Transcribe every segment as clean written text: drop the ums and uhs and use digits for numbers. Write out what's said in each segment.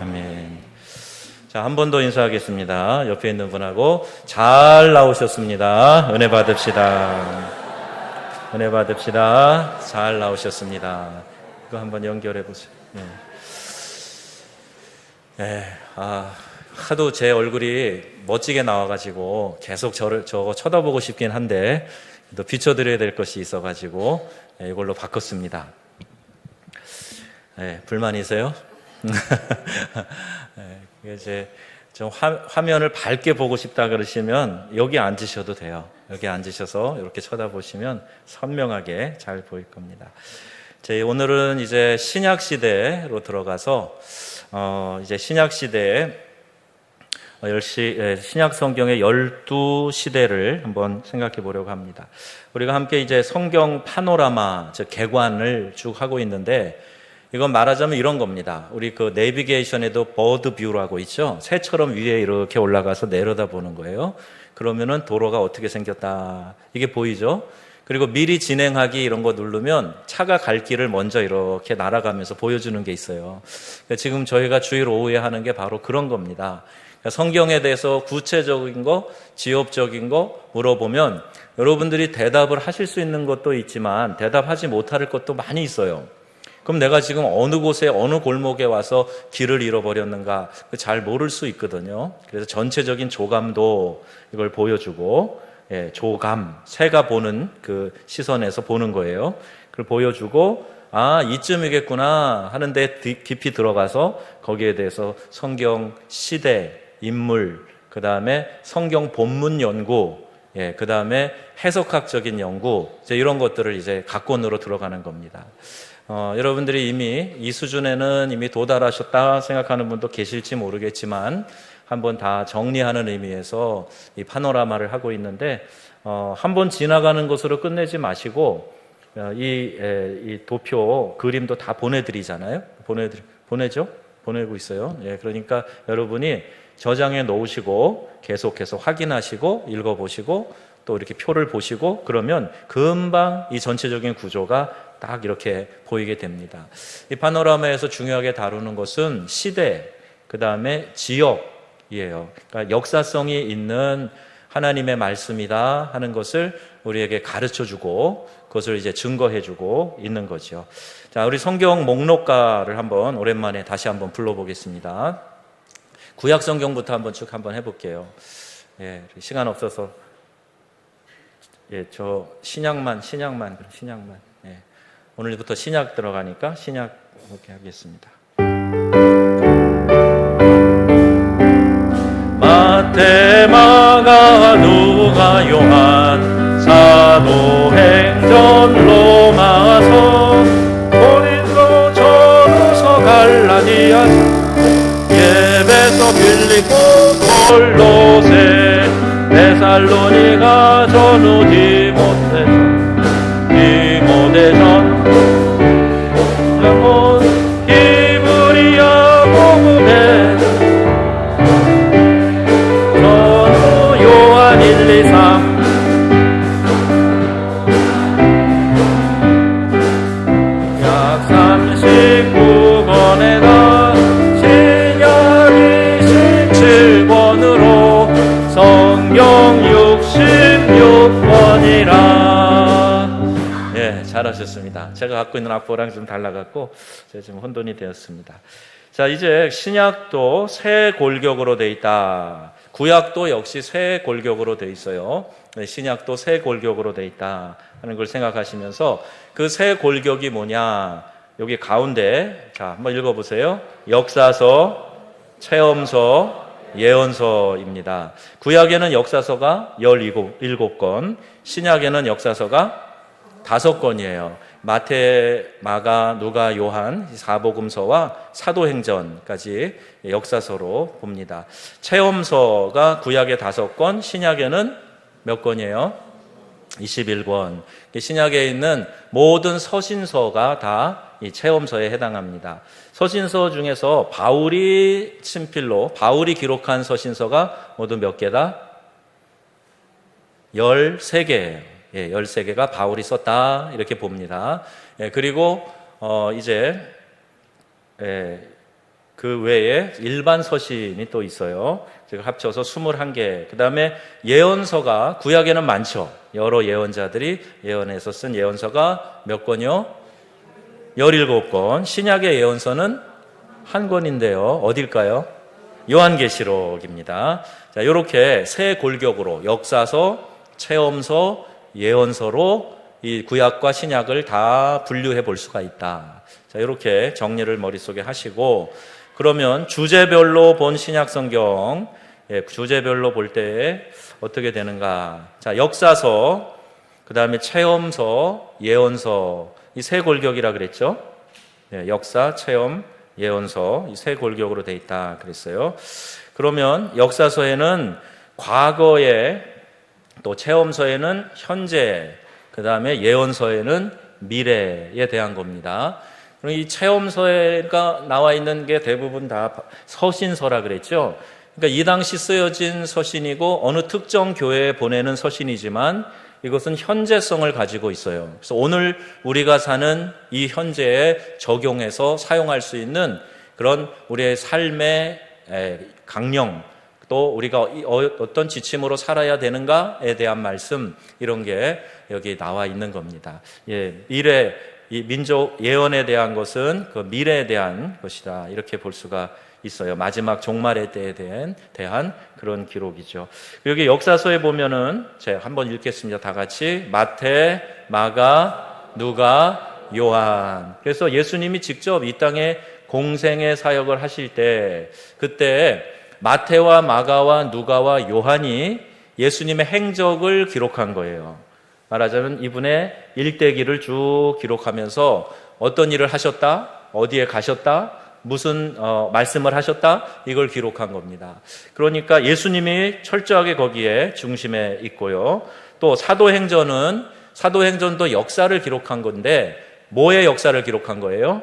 아멘. 자, 한 번 더 인사하겠습니다. 옆에 있는 분하고 잘 나오셨습니다. 은혜 받읍시다. 은혜 받읍시다. 잘 나오셨습니다. 이거 한번 연결해 보세요. 하도 제 얼굴이 멋지게 나와가지고 계속 저거 쳐다보고 싶긴 한데 또 비춰드려야 될 것이 있어가지고 이걸로 바꿨습니다. 불만이세요? 이제 좀 화면을 밝게 보고 싶다 그러시면 여기 앉으셔도 돼요. 여기 앉으셔서 이렇게 쳐다보시면 선명하게 잘 보일 겁니다. 오늘은 이제 신약 시대로 들어가서 이제 신약 시대에 신약 성경의 12시대를 한번 생각해 보려고 합니다. 우리가 함께 이제 성경 파노라마, 즉 개관을 쭉 하고 있는데 이건 말하자면 이런 겁니다. 우리 그 내비게이션에도 버드 뷰라고 있죠. 새처럼 위에 이렇게 올라가서 내려다보는 거예요. 그러면은 도로가 어떻게 생겼다 이게 보이죠. 그리고 미리 진행하기 이런 거 누르면 차가 갈 길을 먼저 이렇게 날아가면서 보여주는 게 있어요. 지금 저희가 주일 오후에 하는 게 바로 그런 겁니다. 성경에 대해서 구체적인 거, 지엽적인 거 물어보면 여러분들이 대답을 하실 수 있는 것도 있지만 대답하지 못할 것도 많이 있어요. 그럼 내가 지금 어느 곳에 어느 골목에 와서 길을 잃어버렸는가 잘 모를 수 있거든요. 그래서 전체적인 조감도 이걸 보여주고, 조감, 새가 보는 그 시선에서 보는 거예요. 그걸 보여주고 이쯤이겠구나 하는데 깊이 들어가서 거기에 대해서 성경 시대, 인물, 그 다음에 성경 본문 연구, 그 다음에 해석학적인 연구, 이런 것들을 이제 각권으로 들어가는 겁니다. 여러분들이 이미 이 수준에는 이미 도달하셨다 생각하는 분도 계실지 모르겠지만 한번 다 정리하는 의미에서 이 파노라마를 하고 있는데 한번 지나가는 것으로 끝내지 마시고 이 도표 그림도 다 보내드리잖아요. 보내죠? 보내고 있어요. 그러니까 여러분이 저장해 놓으시고 계속해서 확인하시고 읽어보시고 또 이렇게 표를 보시고 그러면 금방 이 전체적인 구조가 딱 이렇게 보이게 됩니다. 이 파노라마에서 중요하게 다루는 것은 시대, 그 다음에 지역이에요. 그러니까 역사성이 있는 하나님의 말씀이다 하는 것을 우리에게 가르쳐주고 그것을 이제 증거해주고 있는 거죠. 자, 우리 성경 목록가를 한번 오랜만에 다시 한번 불러보겠습니다. 구약 성경부터 한번 쭉 한번 해볼게요. 시간 없어서 저 신약만. 오늘부터 신약 들어가니까 신약 이렇게 하겠습니다. 마태, 마가, 누가, 요한, 사도행전, 로마서, 고린도, 전후서, 갈라디아, 에베소, 빌립보, 골로새, 데살로니가, 전후, 디모데전, 히브리야, 복음에 전후, 요한 1, 2, 3 약 39권에다 신약 27권으로 성경 66권이라. 잘하셨습니다. 제가 갖고 있는 악보랑 좀 달라갖고 제가 지금 혼돈이 되었습니다. 자, 이제 신약도 새 골격으로 돼 있다. 구약도 역시 새 골격으로 돼 있어요. 신약도 새 골격으로 돼 있다 하는 걸 생각하시면서 그 새 골격이 뭐냐? 여기 가운데 자 한번 읽어보세요. 역사서, 체험서, 예언서입니다. 구약에는 역사서가 17권, 신약에는 역사서가 5권이에요. 마태, 마가, 누가, 요한, 사복음서와 사도행전까지 역사서로 봅니다. 체험서가 구약에 5권, 신약에는 몇 권이에요? 21권. 신약에 있는 모든 서신서가 다 이 체험서에 해당합니다. 서신서 중에서 바울이 친필로, 바울이 기록한 서신서가 모두 몇 개다? 13개예요. 13개가 바울이 썼다 이렇게 봅니다. 그리고 이제 그 외에 일반 서신이 또 있어요. 제가 합쳐서 21개. 그 다음에 예언서가 구약에는 많죠. 여러 예언자들이 예언해서 쓴 예언서가 몇 권이요? 17권. 신약의 예언서는 한 권인데요. 어딜까요? 요한계시록입니다. 자, 이렇게 세 골격으로 역사서, 체험서, 예언서로 이 구약과 신약을 다 분류해 볼 수가 있다. 자, 이렇게 정리를 머릿속에 하시고, 그러면 주제별로 본 신약 성경, 주제별로 볼 때 어떻게 되는가? 자, 역사서, 그 다음에 체험서, 예언서, 이 세 골격이라 그랬죠? 역사, 체험, 예언서, 이 세 골격으로 돼 있다 그랬어요. 그러면 역사서에는 과거에, 또 체험서에는 현재, 그 다음에 예언서에는 미래에 대한 겁니다. 그럼 이 체험서가 나와 있는 게 대부분 다 서신서라 그랬죠. 그러니까 이 당시 쓰여진 서신이고 어느 특정 교회에 보내는 서신이지만 이것은 현재성을 가지고 있어요. 그래서 오늘 우리가 사는 이 현재에 적용해서 사용할 수 있는 그런 우리의 삶의 강령, 또 우리가 어떤 지침으로 살아야 되는가에 대한 말씀, 이런 게 여기 나와 있는 겁니다. 미래, 이 민족 예언에 대한 것은 그 미래에 대한 것이다, 이렇게 볼 수가 있어요. 마지막 종말의 때에 대한 그런 기록이죠. 여기 역사서에 보면은 제가 한번 읽겠습니다. 다 같이. 마태, 마가, 누가, 요한. 그래서 예수님이 직접 이 땅에 공생의 사역을 하실 때, 그때 마태와 마가와 누가와 요한이 예수님의 행적을 기록한 거예요. 말하자면 이분의 일대기를 쭉 기록하면서 어떤 일을 하셨다, 어디에 가셨다, 무슨 말씀을 하셨다, 이걸 기록한 겁니다. 그러니까 예수님이 철저하게 거기에 중심에 있고요. 또 사도행전도 역사를 기록한 건데 뭐의 역사를 기록한 거예요?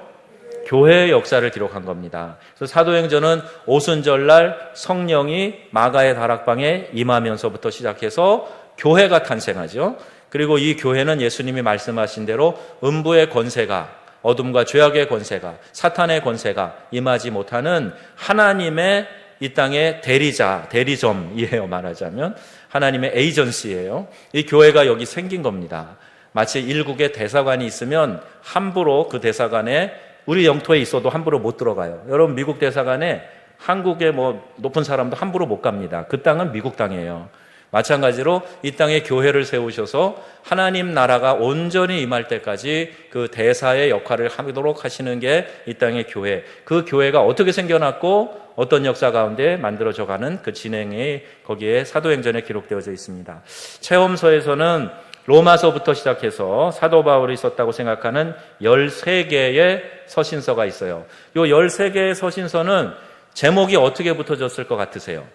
교회의 역사를 기록한 겁니다. 그래서 사도행전은 오순절날 성령이 마가의 다락방에 임하면서부터 시작해서 교회가 탄생하죠. 그리고 이 교회는 예수님이 말씀하신 대로 음부의 권세가, 어둠과 죄악의 권세가, 사탄의 권세가 임하지 못하는 하나님의 이 땅의 대리점이에요. 말하자면 하나님의 에이전시예요. 이 교회가 여기 생긴 겁니다. 마치 일국의 대사관이 있으면 함부로 그 대사관에, 우리 영토에 있어도 함부로 못 들어가요. 여러분, 미국 대사관에 한국의 높은 사람도 함부로 못 갑니다. 그 땅은 미국 땅이에요. 마찬가지로 이 땅에 교회를 세우셔서 하나님 나라가 온전히 임할 때까지 그 대사의 역할을 하도록 하시는 게 이 땅의 교회. 그 교회가 어떻게 생겨났고 어떤 역사 가운데 만들어져 가는 그 진행이 거기에 사도행전에 기록되어져 있습니다. 체험서에서는 로마서부터 시작해서 사도 바울이 썼다고 생각하는 13개의 서신서가 있어요. 이 13개의 서신서는 제목이 어떻게 붙어졌을 것 같으세요?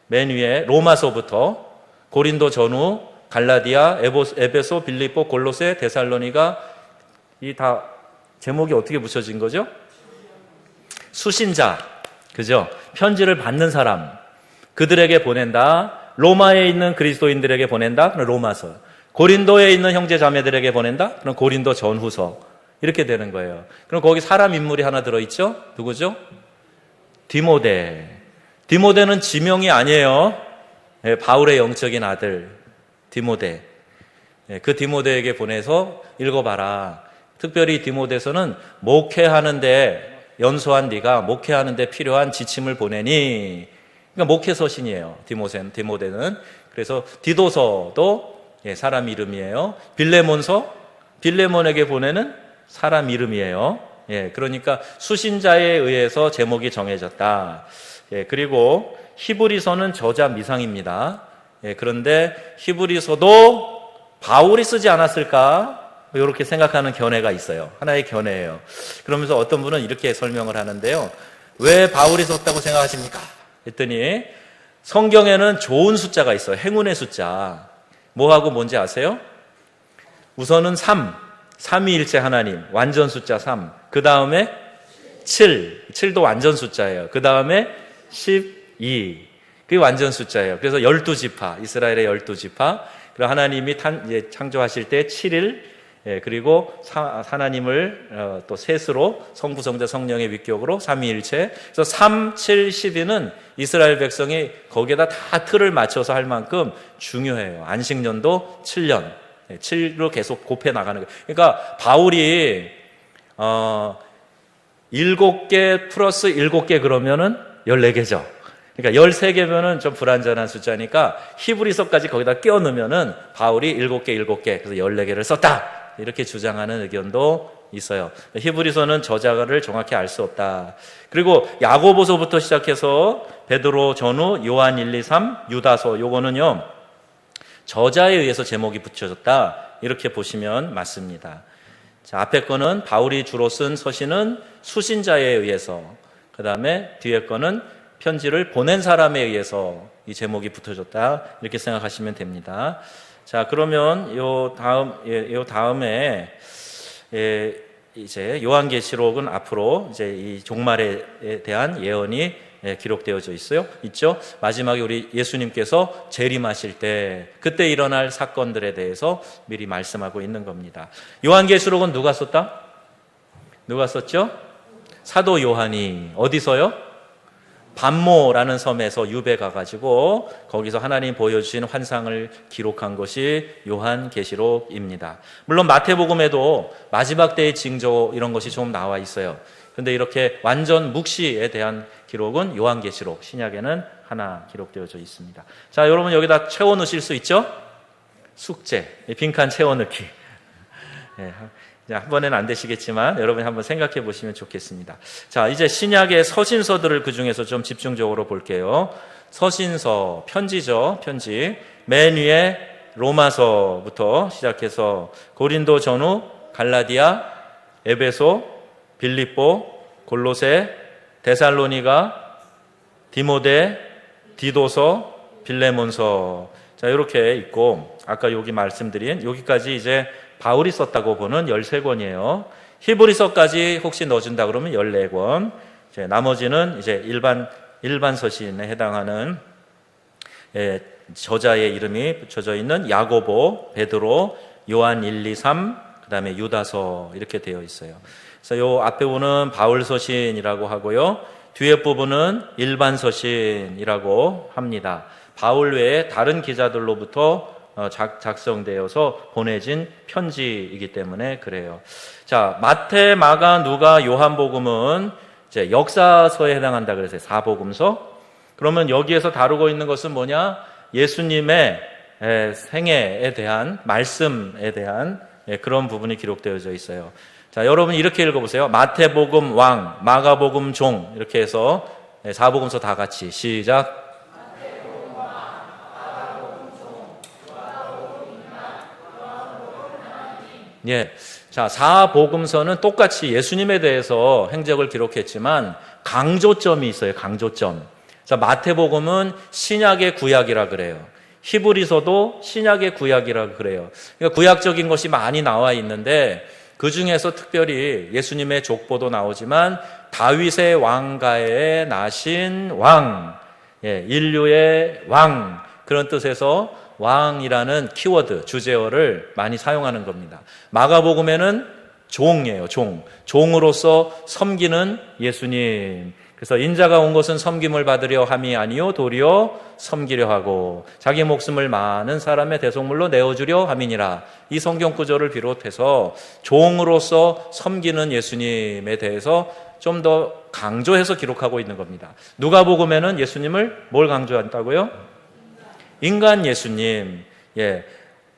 맨 위에 로마서부터 고린도 전후, 갈라디아, 에베소, 빌립보, 골로새, 데살로니가, 이 다 제목이 어떻게 붙여진 거죠? 수신자, 그죠? 편지를 받는 사람, 그들에게 보낸다. 로마에 있는 그리스도인들에게 보낸다. 그럼 로마서. 고린도에 있는 형제 자매들에게 보낸다. 그럼 고린도 전후서. 이렇게 되는 거예요. 그럼 거기 사람 인물이 하나 들어있죠? 누구죠? 디모데. 디모데는 지명이 아니에요. 바울의 영적인 아들 디모데. 그 디모데에게 보내서 읽어봐라. 특별히 디모데서는 목회하는데, 연소한 네가 목회하는데 필요한 지침을 보내니, 그러니까 목회서신이에요. 디모데는. 그래서 디도서도 사람 이름이에요. 빌레몬서, 빌레몬에게 보내는 사람 이름이에요. 그러니까 수신자에 의해서 제목이 정해졌다. 그리고 히브리서는 저자 미상입니다. 그런데 히브리서도 바울이 쓰지 않았을까? 이렇게 생각하는 견해가 있어요. 하나의 견해예요. 그러면서 어떤 분은 이렇게 설명을 하는데요. 왜 바울이 썼다고 생각하십니까? 했더니 성경에는 좋은 숫자가 있어요. 행운의 숫자. 뭐하고 뭔지 아세요? 우선은 3위일체 하나님, 완전 숫자 3. 그 다음에 7도 완전 숫자예요. 그 다음에 12, 그게 완전 숫자예요. 그래서 12지파, 이스라엘의 12지파. 그리고 하나님이 창조하실 때 7일, 그리고 하나님을 또 셋으로 성부, 성자, 성령의 위격으로 삼위일체. 그래서 3, 7, 12는 이스라엘 백성이 거기에다 다 틀을 맞춰서 할 만큼 중요해요. 안식년도 7년, 7로 계속 곱해 나가는 거예요. 그러니까 바울이 7개 플러스 7개 그러면은 14개죠. 그러니까 13개면은 좀 불완전한 숫자니까 히브리서까지 거기다 끼워 넣으면은 바울이 7개, 그래서 14개를 썼다. 이렇게 주장하는 의견도 있어요. 히브리서는 저자를 정확히 알 수 없다. 그리고 야고보서부터 시작해서 베드로, 전후, 요한 1, 2, 3, 유다서, 요거는요 저자에 의해서 제목이 붙여졌다. 이렇게 보시면 맞습니다. 자, 앞에 거는 바울이 주로 쓴 서신은 수신자에 의해서, 그 다음에 뒤에 거는 편지를 보낸 사람에 의해서 이 제목이 붙어졌다. 이렇게 생각하시면 됩니다. 자, 그러면 요 다음에 이제 요한계시록은 앞으로 이제 이 종말에 대한 예언이 기록되어져 있죠. 마지막에 우리 예수님께서 재림하실 때 그때 일어날 사건들에 대해서 미리 말씀하고 있는 겁니다. 요한계시록은 누가 썼다? 누가 썼죠? 사도 요한이. 어디서요? 반모라는 섬에서 유배 가가지고 거기서 하나님 보여주신 환상을 기록한 것이 요한계시록입니다. 물론 마태복음에도 마지막 때의 징조 이런 것이 좀 나와 있어요. 그런데 이렇게 완전 묵시에 대한 기록은 요한계시록, 신약에는 하나 기록되어져 있습니다. 자, 여러분 여기다 채워넣으실 수 있죠? 숙제, 빈칸 채워넣기. 한 번에는 안 되시겠지만 여러분이 한번 생각해 보시면 좋겠습니다. 자, 이제 신약의 서신서들을 그 중에서 좀 집중적으로 볼게요. 서신서, 편지죠, 편지. 맨 위에 로마서부터 시작해서 고린도, 전후, 갈라디아, 에베소, 빌립보, 골로새, 데살로니가, 디모데, 디도서, 빌레몬서. 자, 이렇게 있고, 아까 여기 말씀드린 여기까지 이제 바울이 썼다고 보는 13권이에요. 히브리서까지 혹시 넣어준다 그러면 14권. 이제 나머지는 이제 일반 서신에 해당하는 저자의 이름이 붙여져 있는 야고보, 베드로, 요한 1, 2, 3, 그 다음에 유다서 이렇게 되어 있어요. 그래서 요 앞에 부분은 바울 서신이라고 하고요. 뒤에 부분은 일반 서신이라고 합니다. 바울 외에 다른 기자들로부터 작성되어서 보내진 편지이기 때문에 그래요. 자, 마태, 마가, 누가, 요한복음은 이제 역사서에 해당한다 그래서 사복음서. 그러면 여기에서 다루고 있는 것은 뭐냐? 예수님의 생애에 대한 말씀에 대한 그런 부분이 기록되어져 있어요. 자, 여러분 이렇게 읽어보세요. 마태복음 왕, 마가복음 종 이렇게 해서 사복음서 다 같이 시작. 자, 사복음서는 똑같이 예수님에 대해서 행적을 기록했지만 강조점이 있어요. 강조점. 자, 마태복음은 신약의 구약이라 그래요. 히브리서도 신약의 구약이라 그래요. 그러니까 구약적인 것이 많이 나와 있는데 그 중에서 특별히 예수님의 족보도 나오지만 다윗의 왕가에 나신 왕, 인류의 왕, 그런 뜻에서 왕이라는 키워드, 주제어를 많이 사용하는 겁니다. 마가복음에는 종이에요, 종. 종으로서 섬기는 예수님. 그래서 인자가 온 것은 섬김을 받으려 함이 아니요 도리어 섬기려 하고 자기 목숨을 많은 사람의 대속물로 내어주려 함이니라. 이 성경 구절을 비롯해서 종으로서 섬기는 예수님에 대해서 좀 더 강조해서 기록하고 있는 겁니다. 누가복음에는 예수님을 뭘 강조한다고요? 인간 예수님.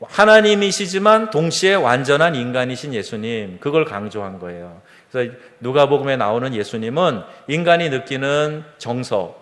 하나님이시지만 동시에 완전한 인간이신 예수님, 그걸 강조한 거예요. 그래서 누가복음에 나오는 예수님은 인간이 느끼는 정서,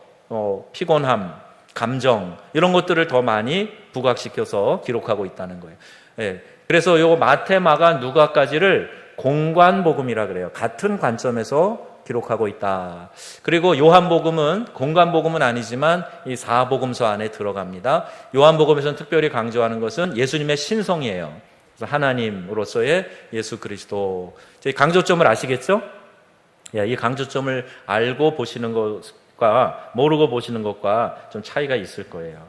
피곤함, 감정 이런 것들을 더 많이 부각시켜서 기록하고 있다는 거예요. 그래서 요 마태, 마가, 누가까지를 공관복음이라 그래요. 같은 관점에서 기록하고 있다. 그리고 요한복음은 공관복음은 아니지만 이 사복음서 안에 들어갑니다. 요한복음에서는 특별히 강조하는 것은 예수님의 신성이에요. 그래서 하나님으로서의 예수 그리스도. 강조점을 아시겠죠? 이 강조점을 알고 보시는 것과 모르고 보시는 것과 좀 차이가 있을 거예요.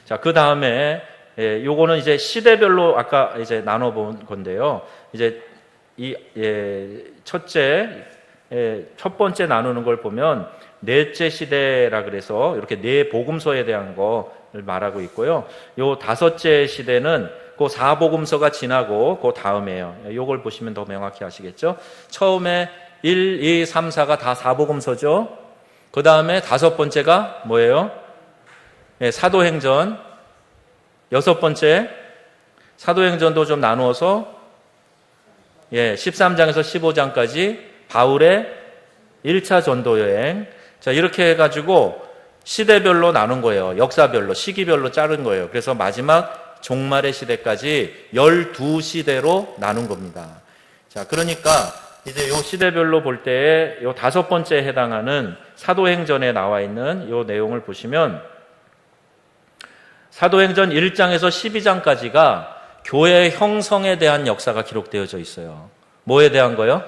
자, 그 다음에 요거는 이제 시대별로 아까 이제 나눠본 건데요. 이제 첫 번째 나누는 걸 보면 넷째 시대라 그래서 이렇게 네 복음서에 대한 거를 말하고 있고요. 요 다섯째 시대는 그 사복음서가 지나고 그 다음에요. 요걸 보시면 더 명확히 아시겠죠? 처음에 1, 2, 3, 4가 다 사복음서죠. 그 다음에 다섯 번째가 뭐예요? 사도행전. 여섯 번째 사도행전도 좀 나누어서 13장에서 15장까지 바울의 1차 전도 여행. 자, 이렇게 해가지고 시대별로 나눈 거예요. 역사별로, 시기별로 자른 거예요. 그래서 마지막 종말의 시대까지 12시대로 나눈 겁니다. 자, 그러니까 이제 요 시대별로 볼 때에 요 다섯 번째에 해당하는 사도행전에 나와 있는 요 내용을 보시면 사도행전 1장에서 12장까지가 교회 형성에 대한 역사가 기록되어져 있어요. 뭐에 대한 거요?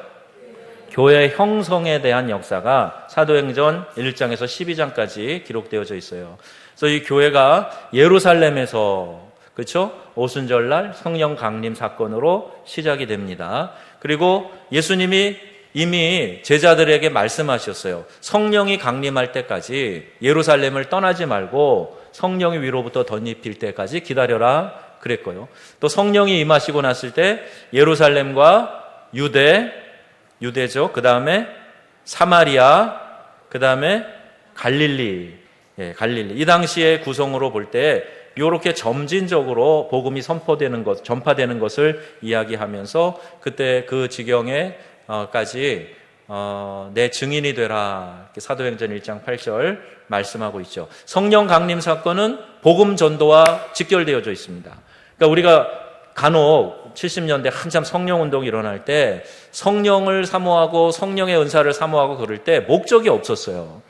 교회 형성에 대한 역사가 사도행전 1장에서 12장까지 기록되어져 있어요. 그래서 이 교회가 예루살렘에서 그렇죠? 오순절날 성령 강림 사건으로 시작이 됩니다. 그리고 예수님이 이미 제자들에게 말씀하셨어요. 성령이 강림할 때까지 예루살렘을 떠나지 말고 성령이 위로부터 덧입힐 때까지 기다려라 그랬고요. 또 성령이 임하시고 났을 때 예루살렘과 유대죠. 그 다음에 사마리아, 그 다음에 갈릴리. 이 당시의 구성으로 볼 때 이렇게 점진적으로 복음이 전파되는 것을 이야기하면서 그때 그 지경에까지 내 증인이 되라. 사도행전 1장 8절 말씀하고 있죠. 성령 강림 사건은 복음 전도와 직결되어져 있습니다. 그러니까 우리가 간혹 70년대 한참 성령 운동이 일어날 때 성령을 사모하고 성령의 은사를 사모하고 그럴 때 목적이 없었어요.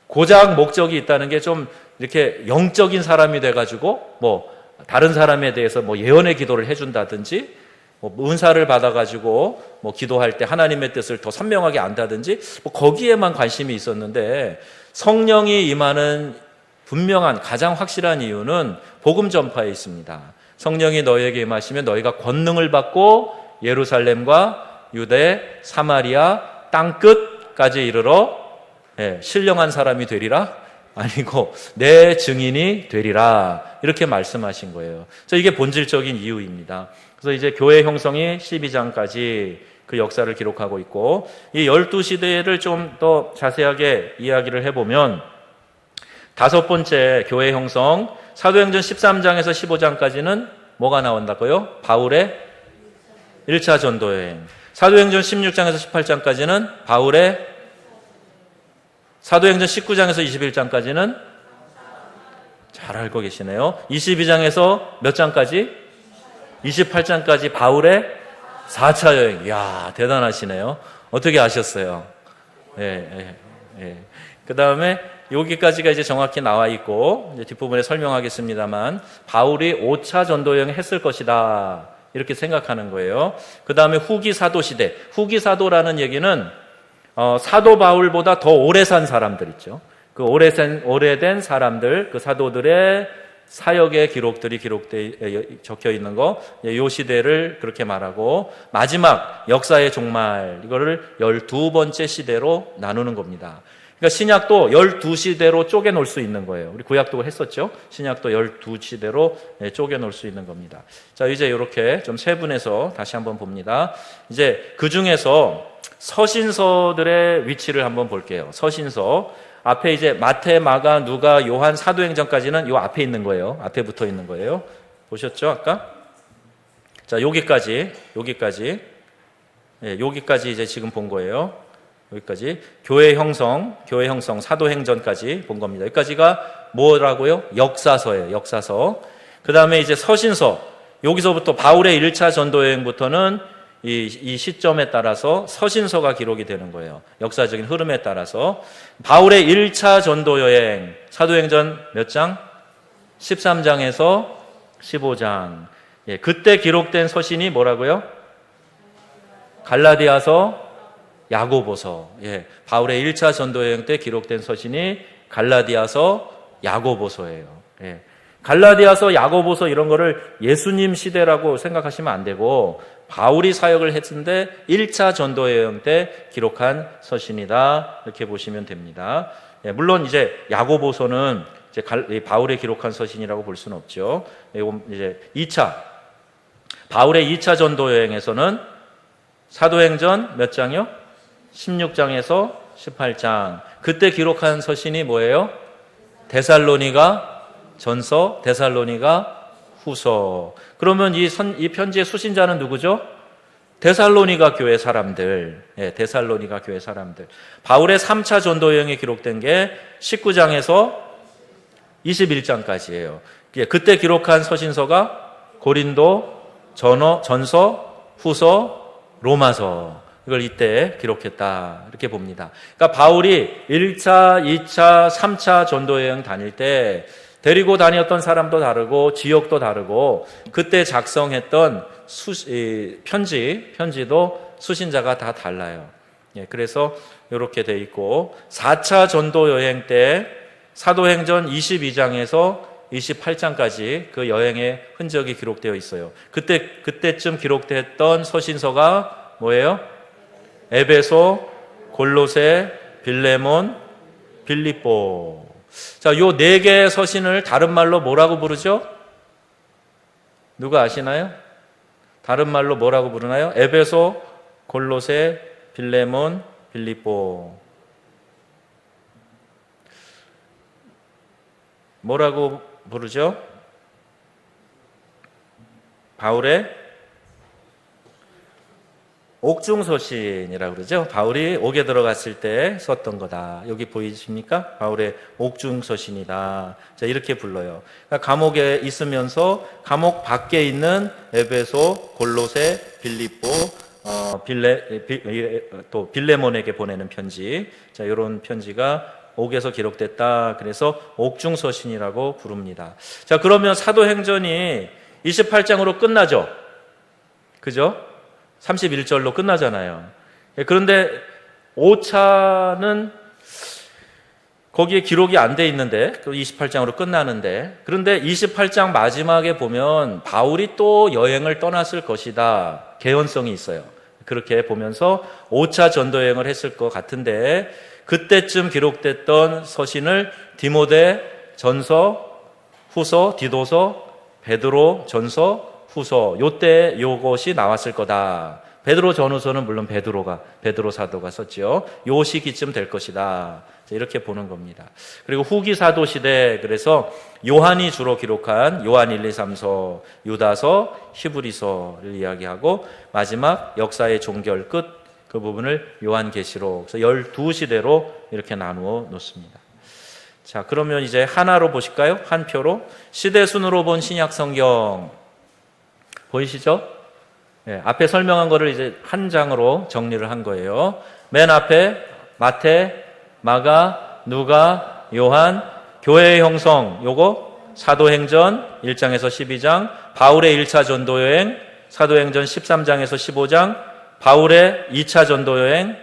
고작 목적이 있다는 게 좀 이렇게 영적인 사람이 돼가지고 뭐 다른 사람에 대해서 뭐 예언의 기도를 해준다든지 뭐 은사를 받아가지고 뭐 기도할 때 하나님의 뜻을 더 선명하게 안다든지 뭐 거기에만 관심이 있었는데 성령이 임하는 분명한 가장 확실한 이유는 복음 전파에 있습니다. 성령이 너희에게 임하시면 너희가 권능을 받고 예루살렘과 유대, 사마리아 땅 끝까지 이르러 신령한 사람이 되리라? 아니고 내 증인이 되리라 이렇게 말씀하신 거예요. 그래서 이게 본질적인 이유입니다. 그래서 이제 교회 형성이 12장까지 그 역사를 기록하고 있고 이 12시대를 좀 더 자세하게 이야기를 해보면 다섯 번째 교회 형성 사도행전 13장에서 15장까지는 뭐가 나온다고요? 바울의 1차 전도여행. 사도행전 16장에서 18장까지는 바울의 사도행전 19장에서 21장까지는 잘 알고 계시네요. 22장에서 몇 장까지? 28장까지 바울의 4차 여행. 이야, 대단하시네요. 어떻게 아셨어요? 그 다음에 여기까지가 이제 정확히 나와 있고, 이제 뒷부분에 설명하겠습니다만, 바울이 5차 전도여행을 했을 것이다. 이렇게 생각하는 거예요. 그 다음에 후기 사도 시대. 후기 사도라는 얘기는 사도 바울보다 더 오래 산 사람들 있죠. 그 오래된 사람들, 그 사도들의 사역의 기록들이 적혀 있는 거, 이 시대를 그렇게 말하고, 마지막 역사의 종말, 이거를 12번째 시대로 나누는 겁니다. 그러니까 신약도 12시대로 쪼개놓을 수 있는 거예요. 우리 구약도 했었죠. 신약도 12시대로 쪼개놓을 수 있는 겁니다. 자, 이제 이렇게 좀 세분해서 다시 한번 봅니다. 이제 그 중에서 서신서들의 위치를 한번 볼게요. 서신서. 앞에 이제 마태, 마가, 누가, 요한, 사도행전까지는 요 앞에 있는 거예요. 앞에 붙어 있는 거예요. 보셨죠, 아까? 자, 여기까지 이제 지금 본 거예요. 여기까지. 교회 형성, 사도행전까지 본 겁니다. 여기까지가 뭐라고요? 역사서예요, 역사서. 그 다음에 이제 서신서. 여기서부터 바울의 1차 전도여행부터는 이 시점에 따라서 서신서가 기록이 되는 거예요. 역사적인 흐름에 따라서. 바울의 1차 전도여행, 사도행전 몇 장? 13장에서 15장. 그때 기록된 서신이 뭐라고요? 갈라디아서, 야고보서. 바울의 1차 전도여행 때 기록된 서신이 갈라디아서, 야고보서예요. 갈라디아서, 야고보서 이런 거를 예수님 시대라고 생각하시면 안 되고 바울이 사역을 했는데 1차 전도 여행 때 기록한 서신이다 이렇게 보시면 됩니다. 물론 이제 야고보서는 이제 바울이 기록한 서신이라고 볼 수는 없죠. 이제 2차 바울의 2차 전도 여행에서는 사도행전 몇 장이요? 16장에서 18장. 그때 기록한 서신이 뭐예요? 데살로니가 전서, 데살로니가 후서. 그러면 이 편지의 수신자는 누구죠? 데살로니가 교회 사람들. 데살로니가 교회 사람들. 바울의 3차 전도 여행에 기록된 게 19장에서 21장까지예요. 그때 기록한 서신서가 고린도, 전서, 후서, 로마서. 이걸 이때 기록했다 이렇게 봅니다. 그러니까 바울이 1차, 2차, 3차 전도 여행 다닐 때 데리고 다녔던 사람도 다르고 지역도 다르고 그때 작성했던 편지도 수신자가 다 달라요. 그래서 이렇게 돼 있고 4차 전도 여행 때 사도행전 22장에서 28장까지 그 여행의 흔적이 기록되어 있어요. 그때쯤 기록됐던 서신서가 뭐예요? 에베소, 골로새, 빌레몬, 빌립보. 자, 요 4개의 서신을 다른 말로 뭐라고 부르죠? 누가 아시나요? 다른 말로 뭐라고 부르나요? 에베소, 골로새, 빌레몬, 빌립보. 뭐라고 부르죠? 바울의 옥중서신이라고 그러죠. 바울이 옥에 들어갔을 때 썼던 거다. 여기 보이십니까? 바울의 옥중서신이다. 자, 이렇게 불러요. 그러니까 감옥에 있으면서 감옥 밖에 있는 에베소, 골로새, 빌립보, 또 빌레몬에게 보내는 편지. 자, 이런 편지가 옥에서 기록됐다. 그래서 옥중서신이라고 부릅니다. 자, 그러면 사도행전이 28장으로 끝나죠. 그죠? 31절로 끝나잖아요. 그런데 5차는 거기에 기록이 안 돼 있는데 28장으로 끝나는데, 그런데 28장 마지막에 보면 바울이 또 여행을 떠났을 것이다. 개연성이 있어요. 그렇게 보면서 5차 전도 여행을 했을 것 같은데 그때쯤 기록됐던 서신을 디모데 전서, 후서, 디도서, 베드로 전서, 후서, 요때 요것이 나왔을 거다. 베드로 전후서는 물론 베드로 사도가 썼죠. 요 시기쯤 될 것이다. 이렇게 보는 겁니다. 그리고 후기 사도 시대, 그래서 요한이 주로 기록한 요한 1, 2, 3서, 유다서, 히브리서를 이야기하고 마지막 역사의 종결 끝 그 부분을 요한계시록. 그래서 12시대로 이렇게 나누어 놓습니다. 자, 그러면 이제 하나로 보실까요? 한 표로. 시대 순으로 본 신약 성경 보이시죠? 네, 앞에 설명한 거를 이제 한 장으로 정리를 한 거예요. 맨 앞에 마태, 마가, 누가, 요한, 교회의 형성, 요거 사도행전 1장에서 12장, 바울의 1차 전도여행, 사도행전 13장에서 15장, 바울의 2차 전도여행,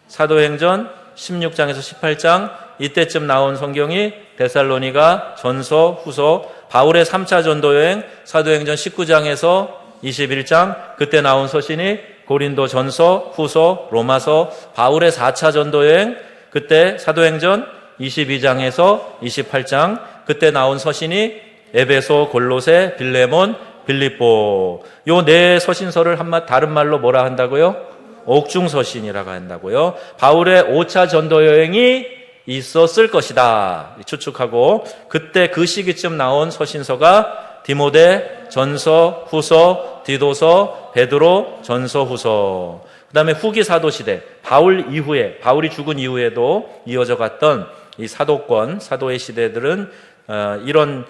사도행전 16장에서 18장, 이때쯤 나온 성경이 데살로니가 전서, 후서, 바울의 3차 전도여행, 사도행전 19장에서 21장, 그때 나온 서신이 고린도 전서, 후서, 로마서, 바울의 4차 전도여행, 그때 사도행전 22장에서 28장, 그때 나온 서신이 에베소, 골로새, 빌레몬, 빌립보. 요 네 서신서를 다른 말로 뭐라 한다고요? 옥중서신이라고 한다고요. 바울의 5차 전도여행이 있었을 것이다 추측하고, 그때 그 시기쯤 나온 서신서가 디모데 전서, 후서, 디도서, 베드로 전서, 후서. 그 다음에 후기 사도시대, 바울이 죽은 이후에도 이어져 갔던 이 사도권, 사도의 시대들은 이런,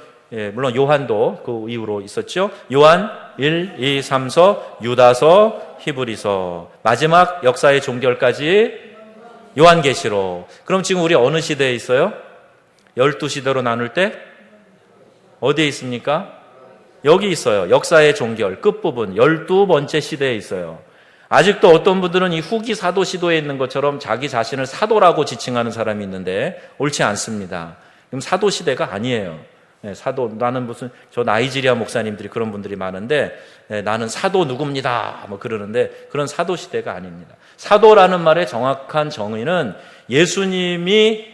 물론 요한도 그 이후로 있었죠. 요한 1, 2, 3서, 유다서, 히브리서, 마지막 역사의 종결까지 요한계시록. 그럼 지금 우리 어느 시대에 있어요? 12시대로 나눌 때 어디에 있습니까? 여기 있어요. 역사의 종결 끝부분 12번째 시대에 있어요. 아직도 어떤 분들은 이 후기 사도 시도에 있는 것처럼 자기 자신을 사도라고 지칭하는 사람이 있는데 옳지 않습니다. 그럼 사도 시대가 아니에요. 사도, 나는 무슨, 저 나이지리아 목사님들이 그런 분들이 많은데, 나는 사도 누굽니다. 뭐 그러는데, 그런 사도 시대가 아닙니다. 사도라는 말의 정확한 정의는 예수님을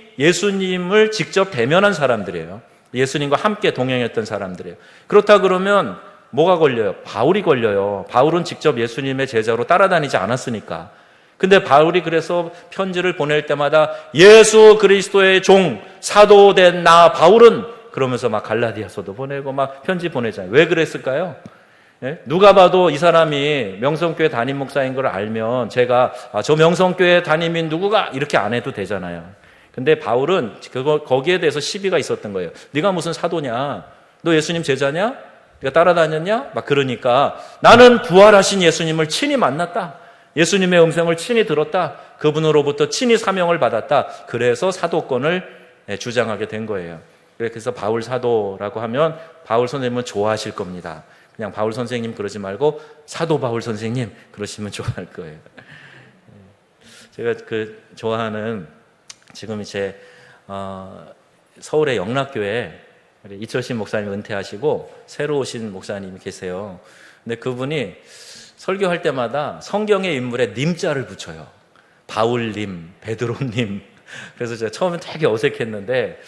직접 대면한 사람들이에요. 예수님과 함께 동행했던 사람들이에요. 그렇다 그러면 뭐가 걸려요? 바울이 걸려요. 바울은 직접 예수님의 제자로 따라다니지 않았으니까. 근데 바울이 그래서 편지를 보낼 때마다 예수 그리스도의 종, 사도된 나 바울은 그러면서 막 갈라디아서도 보내고 막 편지 보내잖아요. 왜 그랬을까요? 누가 봐도 이 사람이 명성교회 담임 목사인 걸 알면 제가 저 명성교회 담임인 누구가 이렇게 안 해도 되잖아요. 근데 바울은 거기에 대해서 시비가 있었던 거예요. 네가 무슨 사도냐? 너 예수님 제자냐? 네가 따라다녔냐? 막 그러니까 나는 부활하신 예수님을 친히 만났다. 예수님의 음성을 친히 들었다. 그분으로부터 친히 사명을 받았다. 그래서 사도권을 주장하게 된 거예요. 그래서 바울 사도라고 하면 바울 선생님은 좋아하실 겁니다. 그냥 바울 선생님 그러지 말고 사도 바울 선생님 그러시면 좋아할 거예요. 제가 좋아하는 지금 이제 서울의 영락교회 이철신 목사님 은퇴하시고 새로 오신 목사님이 계세요. 근데 그분이 설교할 때마다 성경의 인물에 님자를 붙여요. 바울님, 베드로님. 그래서 제가 처음엔 되게 어색했는데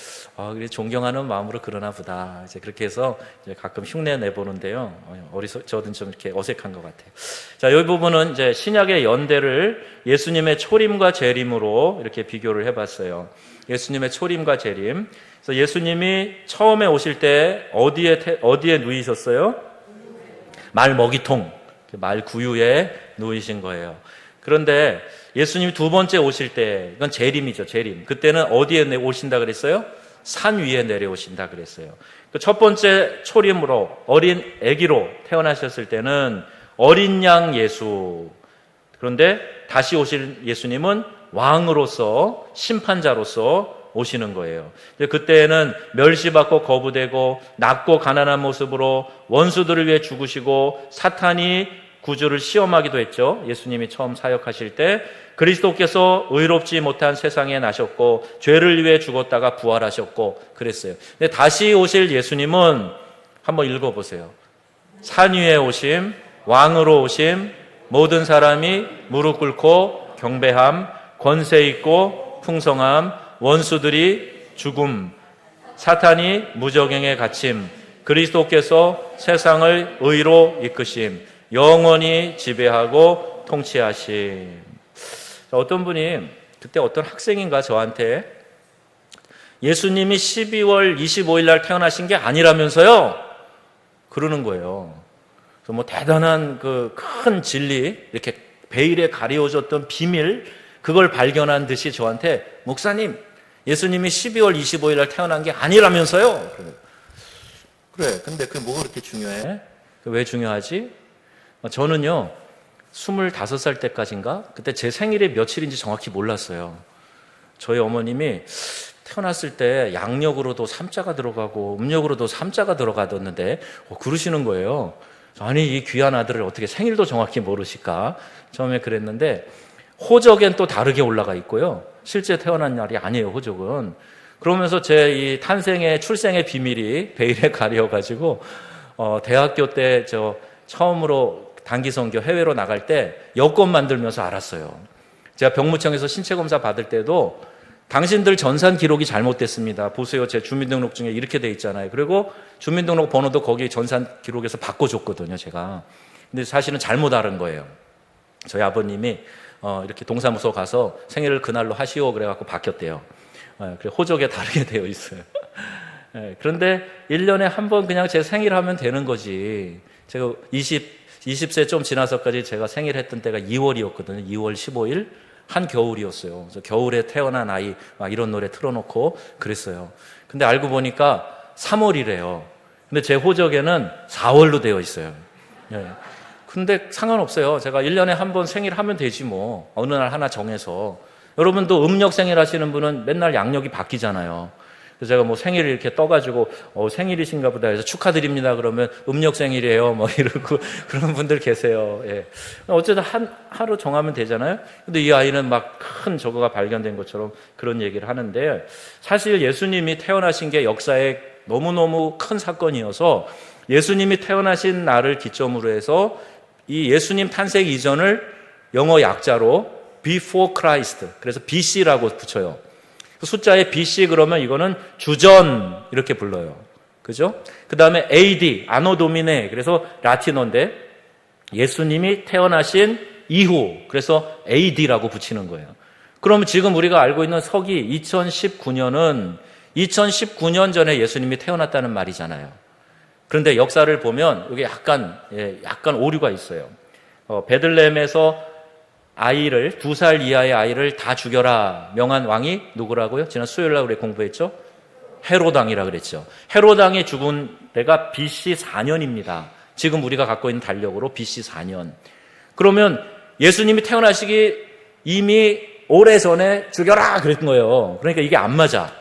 존경하는 마음으로 그러나 보다. 이제 그렇게 해서 이제 가끔 흉내 내보는데요. 저는 좀 이렇게 어색한 것 같아요. 자, 이 부분은 이제 신약의 연대를 예수님의 초림과 재림으로 이렇게 비교를 해봤어요. 예수님의 초림과 재림. 그래서 예수님이 처음에 오실 때 어디에 누이셨어요? 말 먹이통, 말 구유에 누이신 거예요. 그런데 예수님이 두 번째 오실 때, 이건 재림이죠, 재림. 그때는 어디에 오신다 그랬어요? 산 위에 내려오신다 그랬어요. 첫 번째 초림으로 어린 아기로 태어나셨을 때는 어린 양 예수. 그런데 다시 오실 예수님은 왕으로서 심판자로서 오시는 거예요. 그때는 멸시받고 거부되고 낮고 가난한 모습으로 원수들을 위해 죽으시고 사탄이 구주를 시험하기도 했죠. 예수님이 처음 사역하실 때 그리스도께서 의롭지 못한 세상에 나셨고 죄를 위해 죽었다가 부활하셨고 그랬어요. 근데 다시 오실 예수님은 한번 읽어보세요. 산 위에 오심, 왕으로 오심, 모든 사람이 무릎 꿇고 경배함, 권세 있고 풍성함, 원수들이 죽음, 사탄이 무적행에 갇힘, 그리스도께서 세상을 의로 이끄심, 영원히 지배하고 통치하심. 어떤 분이 그때 어떤 학생인가 저한테 예수님이 12월 25일 날 태어나신 게 아니라면서요? 그러는 거예요. 그래서 뭐 대단한 그 큰 진리, 이렇게 베일에 가려졌던 비밀, 그걸 발견한 듯이 저한테 목사님, 예수님이 12월 25일 날 태어난 게 아니라면서요? 그래, 근데 그게 뭐가 그렇게 중요해? 왜 중요하지? 저는요, 25살 때까지인가? 그때 제 생일이 며칠인지 정확히 몰랐어요. 저희 어머님이 태어났을 때 양력으로도 3자가 들어가고 음력으로도 3자가 들어가던데 그러시는 거예요. 아니, 이 귀한 아들을 어떻게 생일도 정확히 모르실까? 처음에 그랬는데 호적엔 또 다르게 올라가 있고요. 실제 태어난 날이 아니에요, 호적은. 그러면서 제 이 탄생의 출생의 비밀이 베일에 가려가지고 대학교 때 처음으로 단기 선교 해외로 나갈 때 여권 만들면서 알았어요. 제가 병무청에서 신체 검사 받을 때도 당신들 전산 기록이 잘못됐습니다. 보세요, 제 주민등록증에 이렇게 돼 있잖아요. 그리고 주민등록 번호도 거기 전산 기록에서 바꿔줬거든요, 제가. 근데 사실은 잘못 알은 거예요. 저희 아버님이 이렇게 동사무소 가서 생일을 그날로 하시오 그래갖고 바뀌었대요. 호적에 다르게 되어 있어요. 그런데 1년에 한 번 그냥 제 생일 하면 되는 거지. 제가 20세 좀 지나서까지 제가 생일 했던 때가 2월이었거든요. 2월 15일. 한겨울이었어요. 그래서 겨울에 태어난 아이 막 이런 노래 틀어놓고 그랬어요. 근데 알고 보니까 3월이래요. 근데 제 호적에는 4월로 되어 있어요. 근데 상관없어요. 제가 1년에 한 번 생일 하면 되지 뭐. 어느 날 하나 정해서. 여러분도 음력 생일 하시는 분은 맨날 양력이 바뀌잖아요. 그래서 제가 뭐 생일을 이렇게 떠가지고 생일이신가 보다 해서 축하드립니다 그러면 음력 생일이에요 뭐 이러고 그런 분들 계세요. 예. 어쨌든 하루 정하면 되잖아요. 근데 이 아이는 막 큰 저거가 발견된 것처럼 그런 얘기를 하는데 사실 예수님이 태어나신 게 역사의 너무너무 큰 사건이어서 예수님이 태어나신 날을 기점으로 해서 이 예수님 탄생 이전을 영어 약자로 before Christ, 그래서 BC라고 붙여요. 숫자에 BC 그러면 이거는 주전 이렇게 불러요. 그죠? 그 다음에 AD, 아노 도미네, 그래서 라틴어인데 예수님이 태어나신 이후, 그래서 AD라고 붙이는 거예요. 그러면 지금 우리가 알고 있는 서기 2019년은 2019년 전에 예수님이 태어났다는 말이잖아요. 그런데 역사를 보면 여기 약간 오류가 있어요. 베들레헴에서 아이를, 2살 이하의 아이를 다 죽여라 명한 왕이 누구라고요? 지난 수요일 날 우리 공부했죠? 헤롯왕이라 그랬죠. 헤롯왕이 죽은 때가 BC 4년입니다. 지금 우리가 갖고 있는 달력으로 BC 4년. 그러면 예수님이 태어나시기 이미 오래전에 죽여라 그랬던 거예요. 그러니까 이게 안 맞아.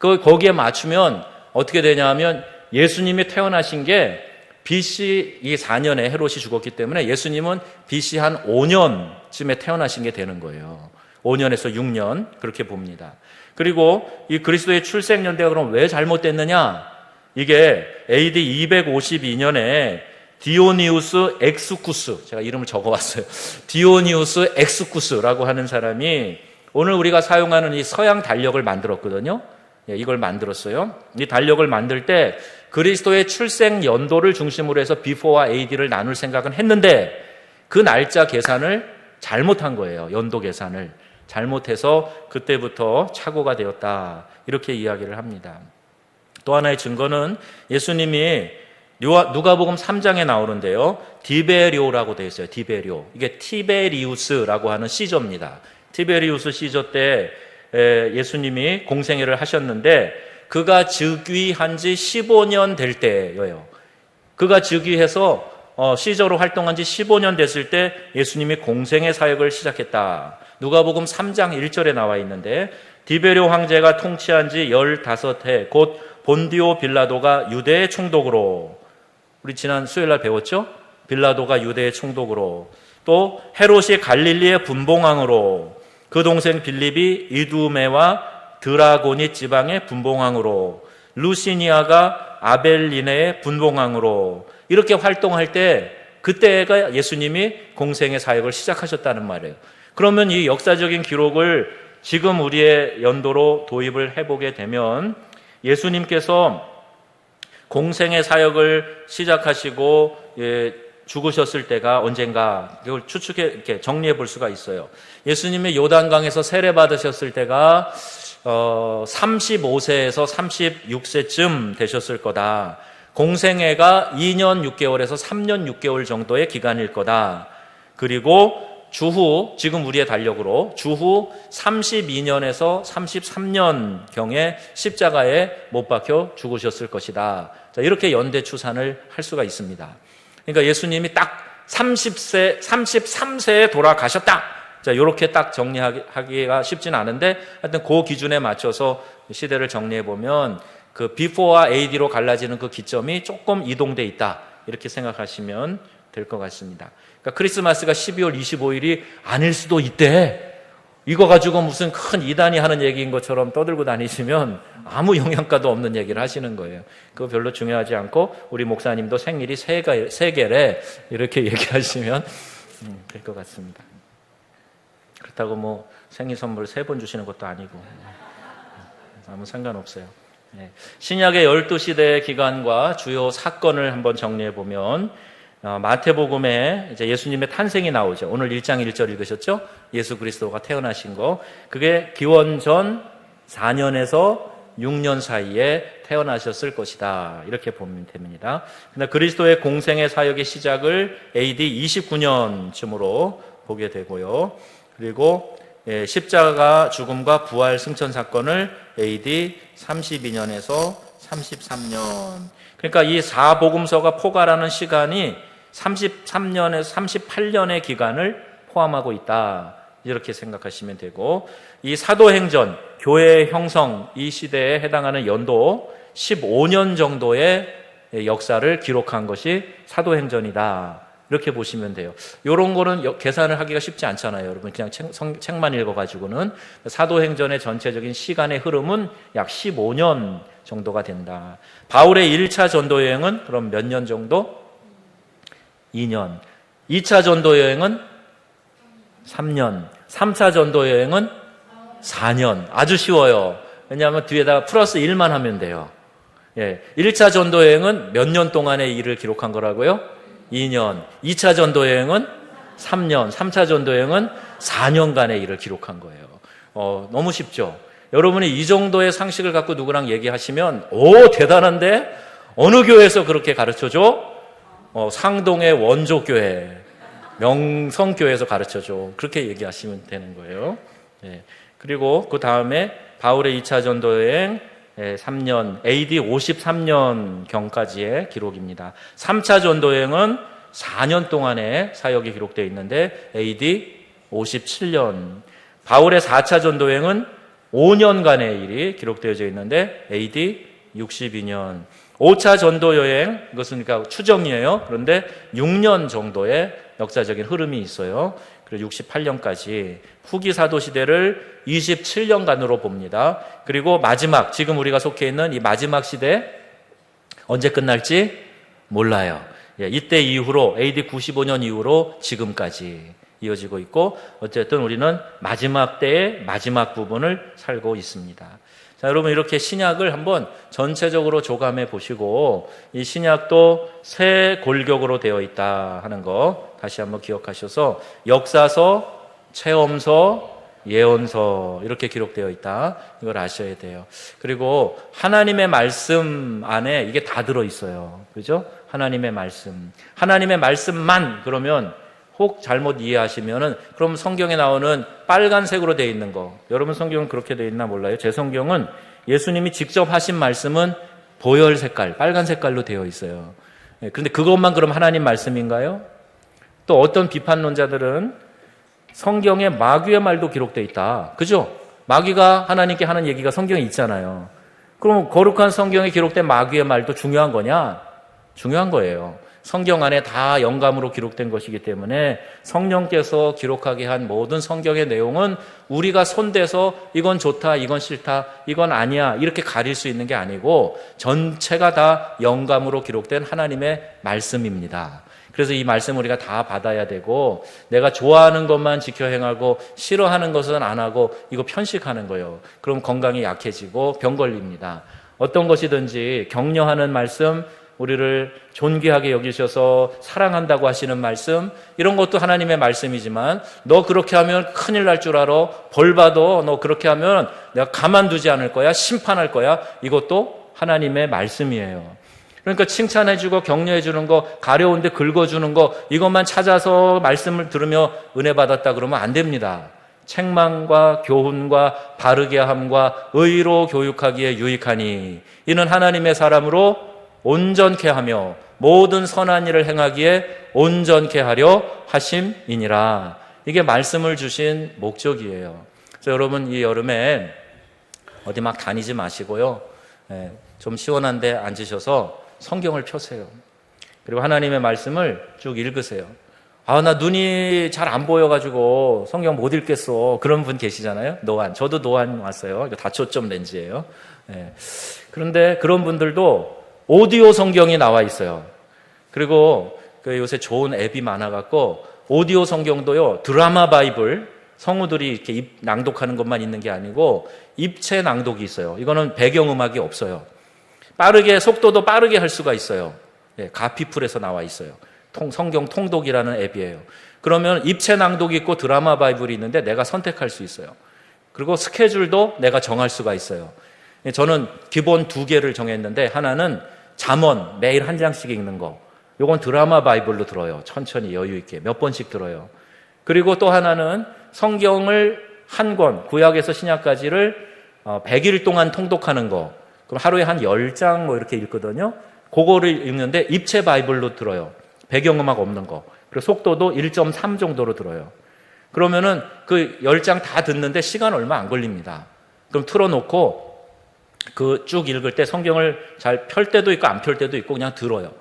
거기에 맞추면 어떻게 되냐면 예수님이 태어나신 게 BC 4년에 헤롯이 죽었기 때문에 예수님은 BC 한 5년쯤에 태어나신 게 되는 거예요. 5년에서 6년 그렇게 봅니다. 그리고 이 그리스도의 출생 연대가 그럼 왜 잘못됐느냐? 이게 AD 252년에 디오니우스 엑스쿠스, 제가 이름을 적어왔어요. 디오니우스 엑스쿠스라고 하는 사람이 오늘 우리가 사용하는 이 서양 달력을 만들었거든요. 이걸 만들었어요. 이 달력을 만들 때 그리스도의 출생 연도를 중심으로 해서 비포와 AD를 나눌 생각은 했는데 그 날짜 계산을 잘못한 거예요. 연도 계산을 잘못해서 그때부터 착오가 되었다, 이렇게 이야기를 합니다. 또 하나의 증거는 예수님이 누가복음 3장에 나오는데요, 디베리오라고 되어 있어요. 디베리오, 이게 티베리우스라고 하는 시저입니다. 티베리우스 시저 때 예수님이 공생애를 하셨는데 그가 즉위한 지 15년 될 때예요. 그가 즉위해서 시저로 활동한 지 15년 됐을 때 예수님이 공생애 사역을 시작했다. 누가복음 3장 1절에 나와 있는데 디베리오 황제가 통치한 지 15해 곧 본디오 빌라도가 유대의 총독으로, 우리 지난 수요일날 배웠죠? 빌라도가 유대의 총독으로, 또 헤롯이 갈릴리의 분봉왕으로, 그 동생 빌립이 이두메와 드라고니 지방의 분봉왕으로, 루시니아가 아벨리네의 분봉왕으로 이렇게 활동할 때 그때가 예수님이 공생의 사역을 시작하셨다는 말이에요. 그러면 이 역사적인 기록을 지금 우리의 연도로 도입을 해보게 되면 예수님께서 공생의 사역을 시작하시고 죽으셨을 때가 언젠가, 이걸 이렇게 정리해 볼 수가 있어요. 예수님이 요단강에서 세례 받으셨을 때가 35세에서 36세쯤 되셨을 거다. 공생애가 2년 6개월에서 3년 6개월 정도의 기간일 거다. 그리고 주후, 지금 우리의 달력으로 주후 32년에서 33년경에 십자가에 못 박혀 죽으셨을 것이다. 자, 이렇게 연대 추산을 할 수가 있습니다. 그러니까 예수님이 딱 30세, 33세에 돌아가셨다. 자, 이렇게 딱 정리하기가 쉽진 않은데 하여튼 그 기준에 맞춰서 시대를 정리해 보면 그 비포와 AD로 갈라지는 그 기점이 조금 이동돼 있다, 이렇게 생각하시면 될 것 같습니다. 그러니까 크리스마스가 12월 25일이 아닐 수도 있대. 이거 가지고 무슨 큰 이단이 하는 얘기인 것처럼 떠들고 다니시면 아무 영향가도 없는 얘기를 하시는 거예요. 그거 별로 중요하지 않고 우리 목사님도 생일이 세 개래, 이렇게 얘기하시면 될 것 같습니다. 그렇다고 뭐 생일 선물 3번 주시는 것도 아니고 아무 상관없어요. 신약의 12시대의 기간과 주요 사건을 한번 정리해 보면 마태복음에 이제 예수님의 탄생이 나오죠. 오늘 1장 1절 읽으셨죠? 예수 그리스도가 태어나신 거. 그게 기원전 4년에서 6년 사이에 태어나셨을 것이다, 이렇게 보면 됩니다. 근데 그리스도의 공생의 사역의 시작을 AD 29년쯤으로 보게 되고요. 그리고 십자가 죽음과 부활 승천 사건을 AD 32년에서 33년. 그러니까 이 4복음서가 포괄하는 시간이 33년에서 38년의 기간을 포함하고 있다, 이렇게 생각하시면 되고, 이 사도행전, 교회의 형성, 이 시대에 해당하는 연도 15년 정도의 역사를 기록한 것이 사도행전이다, 이렇게 보시면 돼요. 이런 거는 계산을 하기가 쉽지 않잖아요, 여러분. 그냥 책만 읽어가지고는. 사도행전의 전체적인 시간의 흐름은 약 15년 정도가 된다. 바울의 1차 전도 여행은 그럼 몇 년 정도? 2년. 2차 전도 여행은 3년. 3차 전도 여행은 4년. 아주 쉬워요. 왜냐하면 뒤에다가 플러스 1만 하면 돼요. 1차 전도 여행은 몇 년 동안의 일을 기록한 거라고요? 2년. 2차 전도 여행은 3년. 3차 전도 여행은 4년간의 일을 기록한 거예요. 너무 쉽죠? 여러분이 이 정도의 상식을 갖고 누구랑 얘기하시면 대단한데? 어느 교회에서 그렇게 가르쳐줘? 상동의 원조교회, 명성교회에서 가르쳐줘. 그렇게 얘기하시면 되는 거예요. 그리고 그 다음에 바울의 2차 전도 여행 3년, AD 53년경까지의 기록입니다. 3차 전도 여행은 4년 동안의 사역이 기록되어 있는데 AD 57년. 바울의 4차 전도 여행은 5년간의 일이 기록되어져 있는데 AD 62년. 5차 전도 여행, 이것은 그러니까 추정이에요. 그런데 6년 정도의 역사적인 흐름이 있어요. 그리고 68년까지 후기 사도 시대를 27년간으로 봅니다. 그리고 마지막, 지금 우리가 속해 있는 이 마지막 시대 언제 끝날지 몰라요. 이때 이후로 AD 95년 이후로 지금까지 이어지고 있고, 어쨌든 우리는 마지막 때의 마지막 부분을 살고 있습니다. 자, 여러분, 이렇게 신약을 한번 전체적으로 조감해 보시고 이 신약도 세 골격으로 되어 있다 하는 거 다시 한번 기억하셔서 역사서, 체험서, 예언서 이렇게 기록되어 있다, 이걸 아셔야 돼요. 그리고 하나님의 말씀 안에 이게 다 들어있어요. 그죠? 하나님의 말씀만 그러면 혹 잘못 이해하시면은 그럼 성경에 나오는 빨간색으로 되어 있는 거, 여러분 성경은 그렇게 되어 있나 몰라요. 제 성경은 예수님이 직접 하신 말씀은 보혈 색깔, 빨간 색깔로 되어 있어요. 그런데 그것만 그럼 하나님 말씀인가요? 또 어떤 비판론자들은 성경에 마귀의 말도 기록되어 있다. 그죠? 마귀가 하나님께 하는 얘기가 성경에 있잖아요. 그럼 거룩한 성경에 기록된 마귀의 말도 중요한 거냐? 중요한 거예요. 성경 안에 다 영감으로 기록된 것이기 때문에 성령께서 기록하게 한 모든 성경의 내용은 우리가 손대서 이건 좋다, 이건 싫다, 이건 아니야 이렇게 가릴 수 있는 게 아니고 전체가 다 영감으로 기록된 하나님의 말씀입니다. 그래서 이 말씀 우리가 다 받아야 되고, 내가 좋아하는 것만 지켜 행하고 싫어하는 것은 안 하고 이거 편식하는 거예요. 그럼 건강이 약해지고 병 걸립니다. 어떤 것이든지 격려하는 말씀, 우리를 존귀하게 여기셔서 사랑한다고 하시는 말씀, 이런 것도 하나님의 말씀이지만 너 그렇게 하면 큰일 날 줄 알아, 벌 받아, 너 그렇게 하면 내가 가만두지 않을 거야, 심판할 거야, 이것도 하나님의 말씀이에요. 그러니까 칭찬해주고 격려해주는 거, 가려운데 긁어주는 거, 이것만 찾아서 말씀을 들으며 은혜 받았다 그러면 안 됩니다. 책망과 교훈과 바르게 함과 의로 교육하기에 유익하니 이는 하나님의 사람으로 온전케 하며 모든 선한 일을 행하기에 온전케 하려 하심이니라. 이게 말씀을 주신 목적이에요. 그래서 여러분, 이 여름에 어디 막 다니지 마시고요, 좀 시원한 데 앉으셔서 성경을 펴세요. 그리고 하나님의 말씀을 쭉 읽으세요. 나 눈이 잘 안 보여가지고 성경 못 읽겠어, 그런 분 계시잖아요. 노안. 저도 노안 왔어요. 이거 다초점 렌즈예요. 그런데 그런 분들도 오디오 성경이 나와 있어요. 그리고 요새 좋은 앱이 많아갖고 오디오 성경도요, 드라마 바이블, 성우들이 이렇게 낭독하는 것만 있는 게 아니고 입체 낭독이 있어요. 이거는 배경음악이 없어요. 빠르게, 속도도 빠르게 할 수가 있어요. 가피풀에서 나와 있어요. 성경 통독이라는 앱이에요. 그러면 입체 낭독이 있고 드라마 바이블이 있는데 내가 선택할 수 있어요. 그리고 스케줄도 내가 정할 수가 있어요. 저는 기본 2개를 정했는데, 하나는 잠언 매일 한 장씩 읽는 거, 요건 드라마 바이블로 들어요. 천천히 여유 있게 몇 번씩 들어요. 그리고 또 하나는 성경을 한 권, 구약에서 신약까지를 100일 동안 통독하는 거. 그럼 하루에 한 10장 뭐 이렇게 읽거든요. 그거를 읽는데 입체 바이블로 들어요. 배경음악 없는 거. 그리고 속도도 1.3 정도로 들어요. 그러면은 그 10장 다 듣는데 시간 얼마 안 걸립니다. 그럼 틀어놓고 그 쭉 읽을 때 성경을 잘 펼 때도 있고 안 펼 때도 있고 그냥 들어요.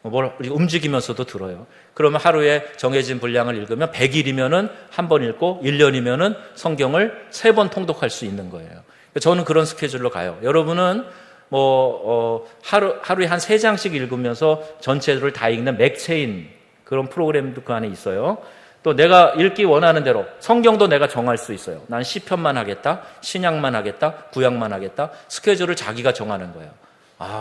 뭘 움직이면서도 들어요. 그러면 하루에 정해진 분량을 읽으면 100일이면은 한 번 읽고 1년이면은 성경을 3번 통독할 수 있는 거예요. 저는 그런 스케줄로 가요. 여러분은 하루에 한 3장씩 읽으면서 전체를 다 읽는 맥체인 그런 프로그램도 그 안에 있어요. 또 내가 읽기 원하는 대로 성경도 내가 정할 수 있어요. 난 시편만 하겠다, 신약만 하겠다, 구약만 하겠다. 스케줄을 자기가 정하는 거예요.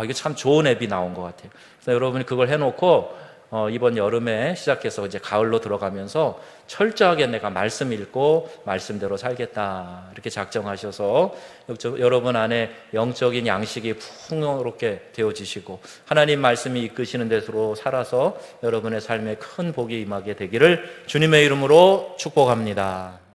이게 참 좋은 앱이 나온 것 같아요. 그래서 여러분이 그걸 해놓고 이번 여름에 시작해서 이제 가을로 들어가면서 철저하게 내가 말씀 읽고 말씀대로 살겠다 이렇게 작정하셔서 여러분 안에 영적인 양식이 풍요롭게 되어지시고 하나님 말씀이 이끄시는 대로 살아서 여러분의 삶에 큰 복이 임하게 되기를 주님의 이름으로 축복합니다.